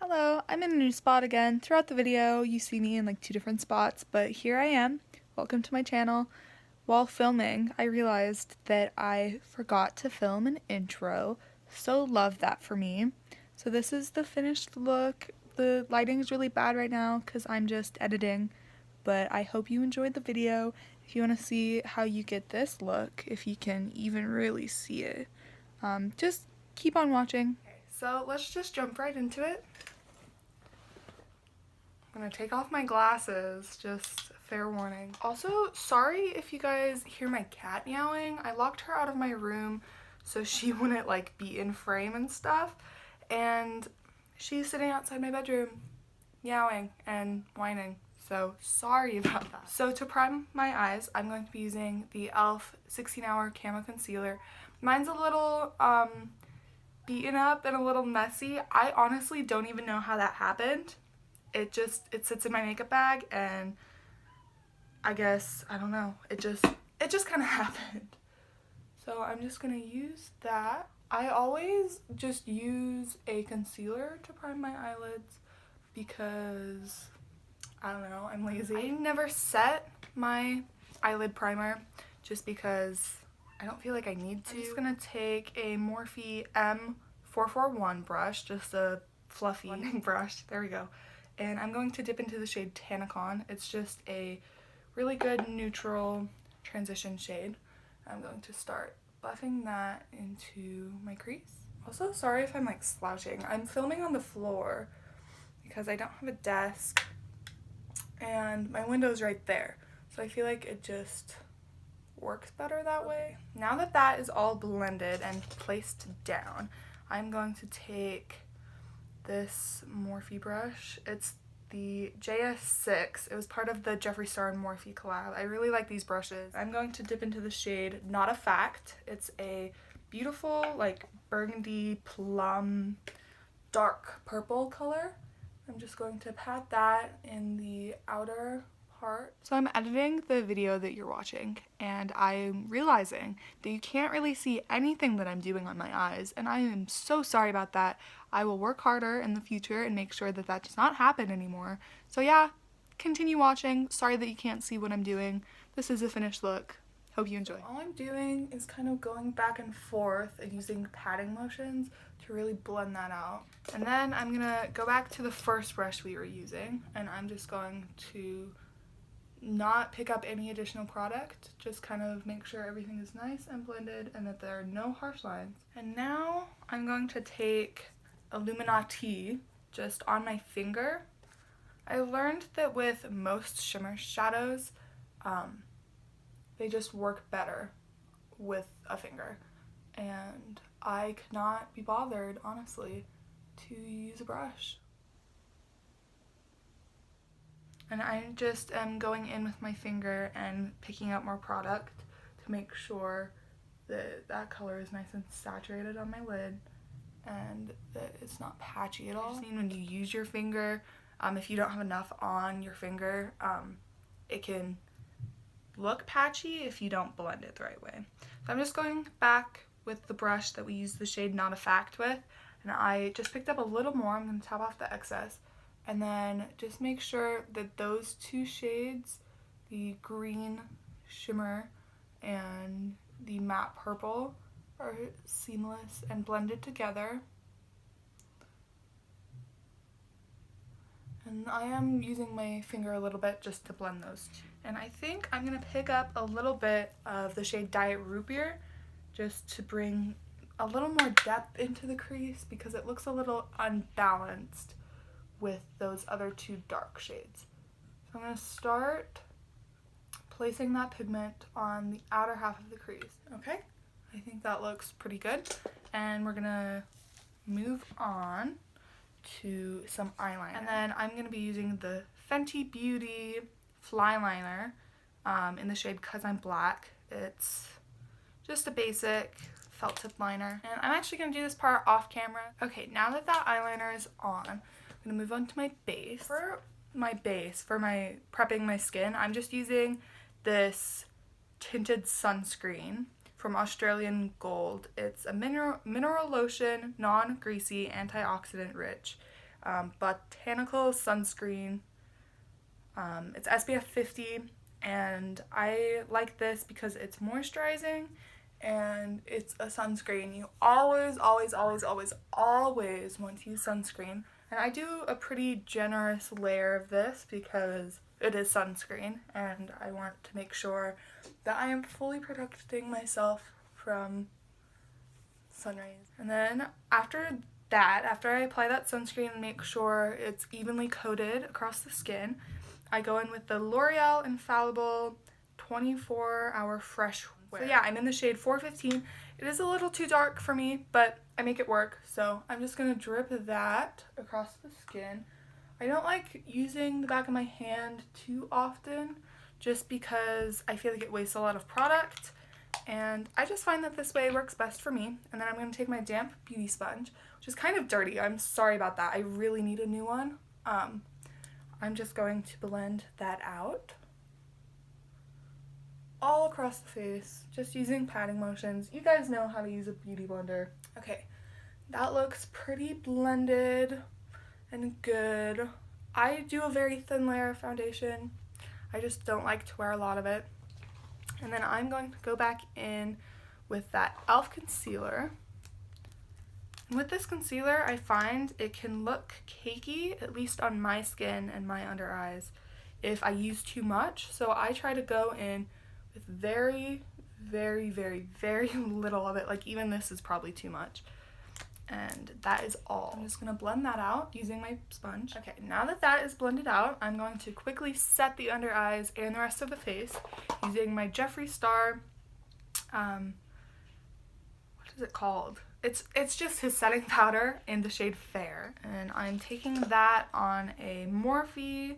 Hello, I'm in a new spot again. Throughout the video, you see me in like 2 different spots, but here I am. Welcome to my channel. While filming, I realized that I forgot to film an intro, so love that for me. So this is the finished look. The lighting is really bad right now because I'm just editing, but I hope you enjoyed the video. If you want to see how you get this look, if you can even really see it, just keep on watching. Okay, so let's just jump right into it. I'm gonna take off my glasses, just fair warning. Also, sorry if you guys hear my cat meowing. I locked her out of my room so she wouldn't like be in frame and stuff, and she's sitting outside my bedroom meowing and whining, so sorry about that. So to prime my eyes, I'm going to be using the e.l.f. 16-Hour Camo Concealer. Mine's a little beaten up and a little messy. I honestly don't even know how that happened. It sits in my makeup bag, and I guess, I don't know, it just kind of happened. So I'm just gonna use that. I always just use a concealer to prime my eyelids because, I don't know, I'm lazy. I never set my eyelid primer just because I don't feel like I need to. I'm just gonna take a Morphe M441 brush, just a fluffy brush, there we go. And I'm going to dip into the shade Tannicon. It's just a really good neutral transition shade. I'm going to start buffing that into my crease. Also, sorry if I'm like slouching. I'm filming on the floor because I don't have a desk and my window's right there. So I feel like it just works better that way. Now that that is all blended and placed down, I'm going to take this Morphe brush. It's the JS6. It was part of the Jeffree Star and Morphe collab. I really like these brushes. I'm going to dip into the shade Not a Fact. It's a beautiful like burgundy plum dark purple color. I'm just going to pat that in the outer part. So I'm editing the video that you're watching, and I'm realizing that you can't really see anything that I'm doing on my eyes, and I am so sorry about that. I will work harder in the future and make sure that that does not happen anymore. So yeah, continue watching. Sorry that you can't see what I'm doing. This is a finished look. Hope you enjoy. All I'm doing is kind of going back and forth and using patting motions to really blend that out. And then I'm gonna go back to the first brush we were using, and I'm just going to not pick up any additional product, just kind of make sure everything is nice and blended and that there are no harsh lines. And now I'm going to take Illuminati just on my finger. I learned that with most shimmer shadows, they just work better with a finger, and I could not be bothered, honestly, to use a brush. And I just am going in with my finger and picking up more product to make sure that that color is nice and saturated on my lid and that it's not patchy at all. I just mean when you use your finger, if you don't have enough on your finger, it can look patchy if you don't blend it the right way. So I'm just going back with the brush that we used the shade Not a Fact with, and I just picked up a little more. I'm going to tap off the excess. And then just make sure that those two shades, the green shimmer and the matte purple, are seamless and blended together. And I am using my finger a little bit just to blend those two. And I think I'm going to pick up a little bit of the shade Diet Root Beer just to bring a little more depth into the crease because it looks a little unbalanced with those other two dark shades. So I'm going to start placing that pigment on the outer half of the crease. Okay, I think that looks pretty good. And we're going to move on to some eyeliner. And then I'm going to be using the Fenty Beauty Fly Liner in the shade Cause I'm Black. It's just a basic felt tip liner. And I'm actually going to do this part off camera. Okay, now that that eyeliner is on, I'm going to move on to my base. For my prepping my skin, I'm just using this tinted sunscreen from Australian Gold. It's a mineral lotion, non-greasy, antioxidant rich. Botanical sunscreen. It's SPF 50, and I like this because it's moisturizing and it's a sunscreen. You always, always, always, always, always want to use sunscreen. And I do a pretty generous layer of this because it is sunscreen, and I want to make sure that I am fully protecting myself from sun rays. And then after I apply that sunscreen and make sure it's evenly coated across the skin, I go in with the L'Oreal Infallible 24-Hour Fresh Wear. So yeah, I'm in the shade 415. It is a little too dark for me, but I make it work. So I'm just going to drip that across the skin. I don't like using the back of my hand too often just because I feel like it wastes a lot of product. And I just find that this way works best for me. And then I'm going to take my damp beauty sponge, which is kind of dirty. I'm sorry about that. I really need a new one. I'm just going to blend that out all across the face, just using patting motions. You guys know how to use a beauty blender. Okay, that looks pretty blended and good. I do a very thin layer of foundation. I just don't like to wear a lot of it. And then I'm going to go back in with that e.l.f. concealer. And with this concealer, I find it can look cakey, at least on my skin and my under eyes, if I use too much. So I try to go in with very, very, very, very little of it. Like even this is probably too much. And that is all. I'm just going to blend that out using my sponge. Okay, now that that is blended out, I'm going to quickly set the under eyes and the rest of the face using my Jeffree Star, what is it called? It's just his setting powder in the shade Fair. And I'm taking that on a Morphe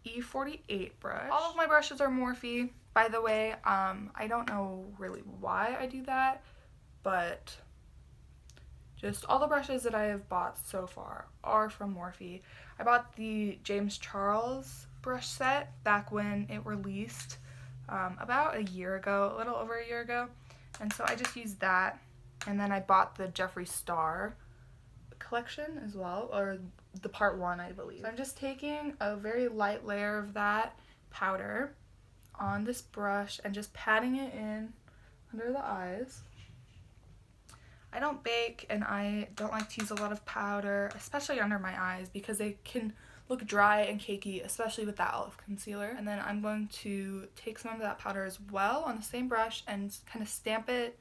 E48 brush. All of my brushes are Morphe, by the way. I don't know really why I do that, but just all the brushes that I have bought so far are from Morphe. I bought the James Charles brush set back when it released about a year ago, a little over a year ago. And so I just used that. And then I bought the Jeffree Star collection as well, or the part 1, I believe. So I'm just taking a very light layer of that powder on this brush and just patting it in under the eyes. I don't bake and I don't like to use a lot of powder, especially under my eyes, because they can look dry and cakey, especially with that e.l.f. concealer. And then I'm going to take some of that powder as well on the same brush and kind of stamp it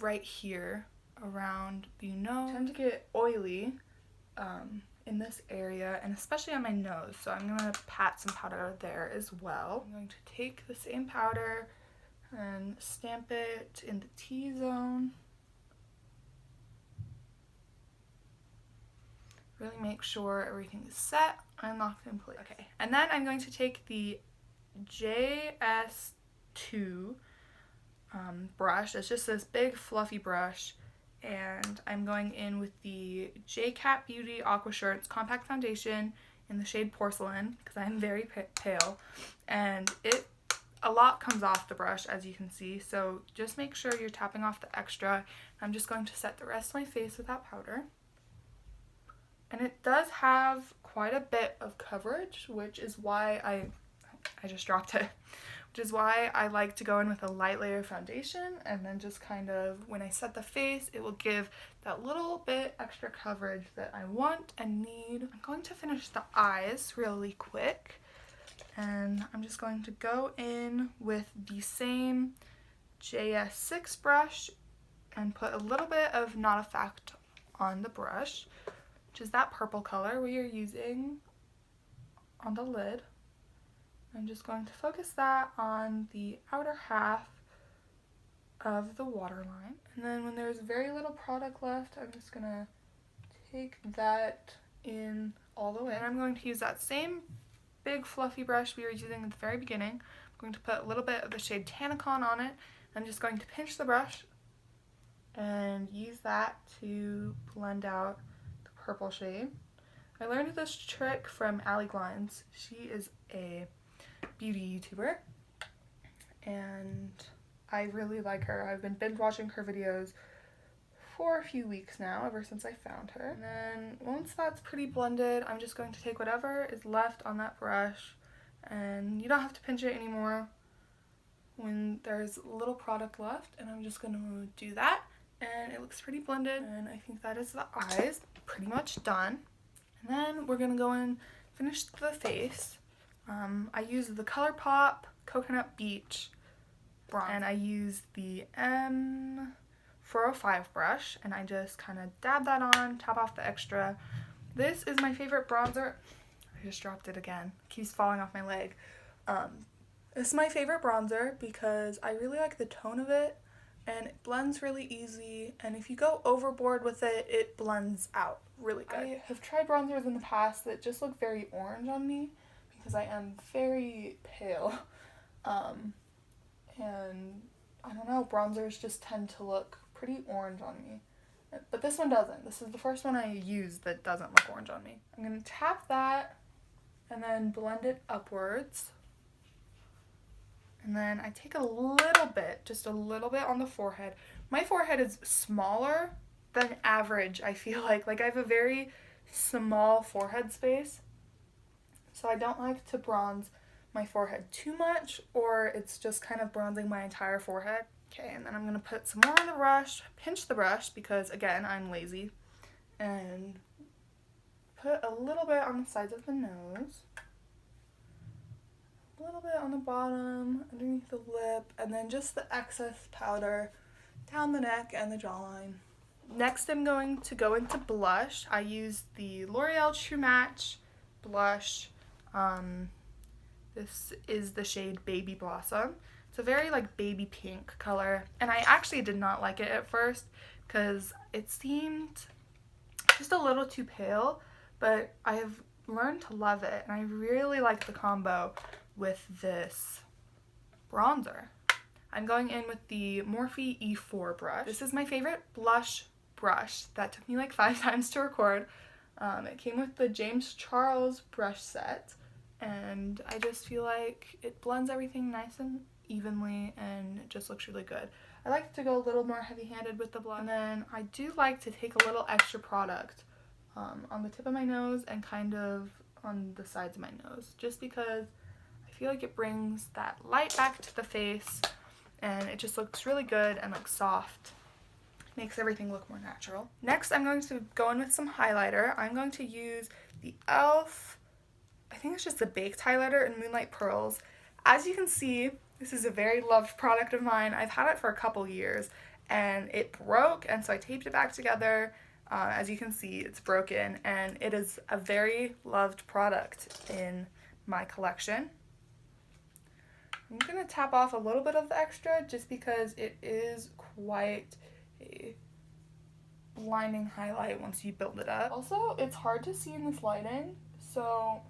right here around the nose. I tend to get oily in this area, and especially on my nose, so I'm going to pat some powder there as well. I'm going to take the same powder and stamp it in the T-zone. Really make sure everything is set and locked in place. Okay, and then I'm going to take the JS2 brush. It's just this big fluffy brush, and I'm going in with the J-Cat Beauty Aquassurance Compact Foundation in the shade Porcelain because I'm very pale, and a lot comes off the brush, as you can see, so just make sure you're tapping off the extra. I'm just going to set the rest of my face with that powder. And it does have quite a bit of coverage, which is why I just dropped it, which is why I like to go in with a light layer of foundation, and then just kind of, when I set the face, it will give that little bit extra coverage that I want and need. I'm going to finish the eyes really quick, and I'm just going to go in with the same JS6 brush and put a little bit of Not Effect on the brush, which is that purple color we are using on the lid. I'm just going to focus that on the outer half of the waterline. And then when there's very little product left, I'm just going to take that in all the way. And I'm going to use that same big fluffy brush we were using at the very beginning. I'm going to put a little bit of the shade Tannicon on it. I'm just going to pinch the brush and use that to blend out purple shade. I learned this trick from Allie Glines. She is a beauty YouTuber and I really like her. I've been binge watching her videos for a few weeks now, ever since I found her. And then once that's pretty blended, I'm just going to take whatever is left on that brush, and you don't have to pinch it anymore when there's little product left, and I'm just gonna do that, and it looks pretty blended, and I think that is the eyes pretty much done. And then we're gonna go and finish the face. I used the ColourPop Coconut Beach bronze, and I used the M405 brush, and I just kind of dab that on, tap off the extra. This is my favorite bronzer. I just dropped it again. It keeps falling off my leg. This is my favorite bronzer because I really like the tone of it, and it blends really easy, and if you go overboard with it, it blends out really good. I have tried bronzers in the past that just look very orange on me because I am very pale. And I don't know, bronzers just tend to look pretty orange on me. But this one doesn't. This is the first one I used that doesn't look orange on me. I'm going to tap that and then blend it upwards. And then I take a little bit, just a little bit on the forehead. My forehead is smaller than average, I feel like. Like, I have a very small forehead space. So I don't like to bronze my forehead too much, or it's just kind of bronzing my entire forehead. Okay, and then I'm going to put some more on the brush, pinch the brush because, again, I'm lazy, and put a little bit on the sides of the nose. A little bit on the bottom, underneath the lip, and then just the excess powder down the neck and the jawline. Next, I'm going to go into blush. I used the L'Oreal True Match blush. This is the shade Baby Blossom. It's a very like baby pink color, and I actually did not like it at first because it seemed just a little too pale, but I have learned to love it, and I really like the combo with this bronzer. I'm going in with the Morphe E4 brush. This is my favorite blush brush. That took me like 5 times to record. It came with the James Charles brush set, and I just feel like it blends everything nice and evenly, and it just looks really good. I like to go a little more heavy-handed with the blush, and then I do like to take a little extra product on the tip of my nose and kind of on the sides of my nose, just because I feel like it brings that light back to the face, and it just looks really good and like soft. Makes everything look more natural. Next, I'm going to go in with some highlighter. I'm going to use the e.l.f. I think it's just the baked highlighter in Moonlight Pearls. As you can see, this is a very loved product of mine. I've had it for a couple years, and it broke, and so I taped it back together. As you can see, it's broken, and it is a very loved product in my collection. I'm going to tap off a little bit of the extra just because it is quite a blinding highlight once you build it up. Also, it's hard to see in this lighting, so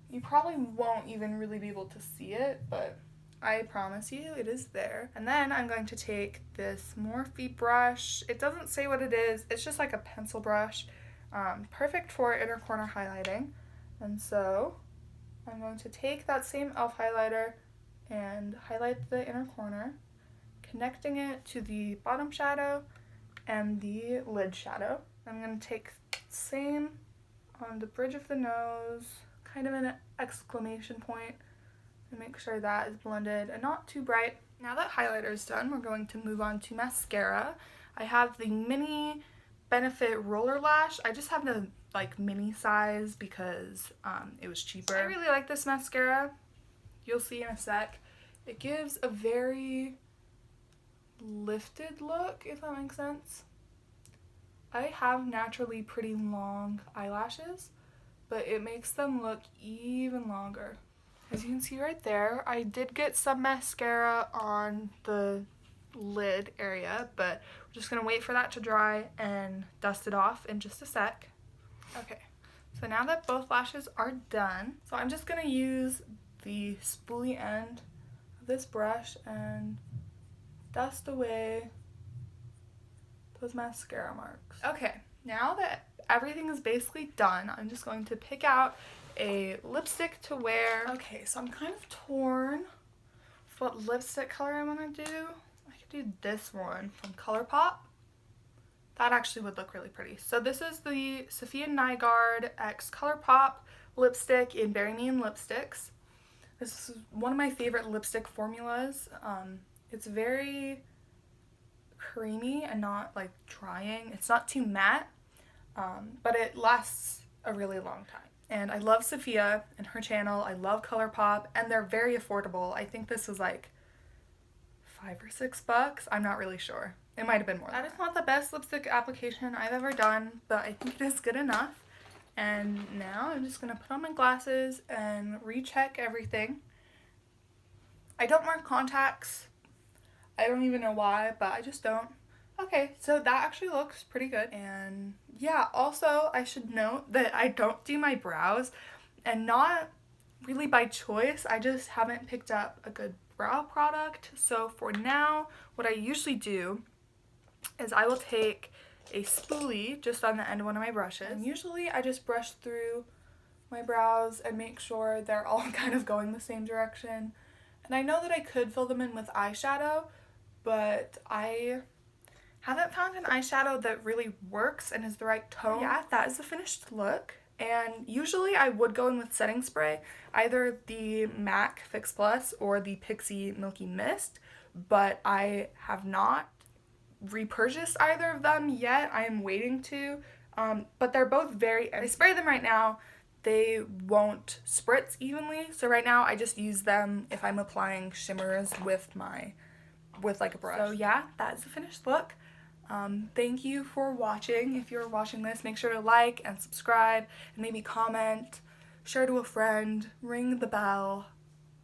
you probably won't even really be able to see it, but I promise you it is there. And then I'm going to take this Morphe brush. It doesn't say what it is. It's just like a pencil brush. Perfect for inner corner highlighting. And so I'm going to take that same e.l.f. highlighter and highlight the inner corner, connecting it to the bottom shadow and the lid shadow. I'm going to take the same on the bridge of the nose, kind of an exclamation point, and make sure that is blended and not too bright. Now that highlighter is done, we're going to move on to mascara. I have the mini Benefit Roller Lash. I just have the like mini size because it was cheaper. I really like this mascara. You'll see in a sec. It gives a very lifted look, if that makes sense. I have naturally pretty long eyelashes, but it makes them look even longer. As you can see right there, I did get some mascara on the lid area, but we're just going to wait for that to dry and dust it off in just a sec. Okay, so now that both lashes are done, so I'm just going to use the spoolie end of this brush and dust away those mascara marks. Okay, now that everything is basically done, I'm just going to pick out a lipstick to wear. Okay, so I'm kind of torn with what lipstick color I want to do. I could do this one from ColourPop. that actually would look really pretty. So this is the Sophia Nygaard X ColourPop lipstick in Berry Me and Lipsticks. This is one of my favorite lipstick formulas. It's very creamy and not like drying. It's not too matte, but it lasts a really long time. And I love Sophia and her channel. I love ColourPop, and they're very affordable. I think this was like $5 or $6. I'm not really sure. It might have been more. That is not the best lipstick application I've ever done, but I think it is good enough. And now I'm just gonna put on my glasses and recheck everything. I don't wear contacts. I don't even know why, but I just don't. Okay, so that actually looks pretty good. And yeah, also I should note that I don't do my brows, and not really by choice. I just haven't picked up a good brow product. So for now, what I usually do is I will take a spoolie just on the end of one of my brushes. And usually I just brush through my brows and make sure they're all kind of going the same direction. And I know that I could fill them in with eyeshadow, but I haven't found an eyeshadow that really works and is the right tone. Yeah, that is the finished look. And usually I would go in with setting spray, either the MAC Fix Plus or the Pixie Milky Mist, but I have not repurchased either of them yet. I am waiting to, but they're both very, I spray them right now, they won't spritz evenly, so right now I just use them if I'm applying shimmers with like a brush. So yeah, that's the finished look. Thank you for watching. If you're watching this, make sure to like and subscribe and maybe comment, share to a friend, ring the bell,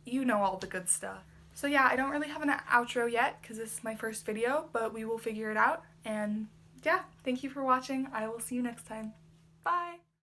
you know all the good stuff. So yeah, I don't really have an outro yet because this is my first video, but we will figure it out. And yeah, thank you for watching. I will see you next time. Bye!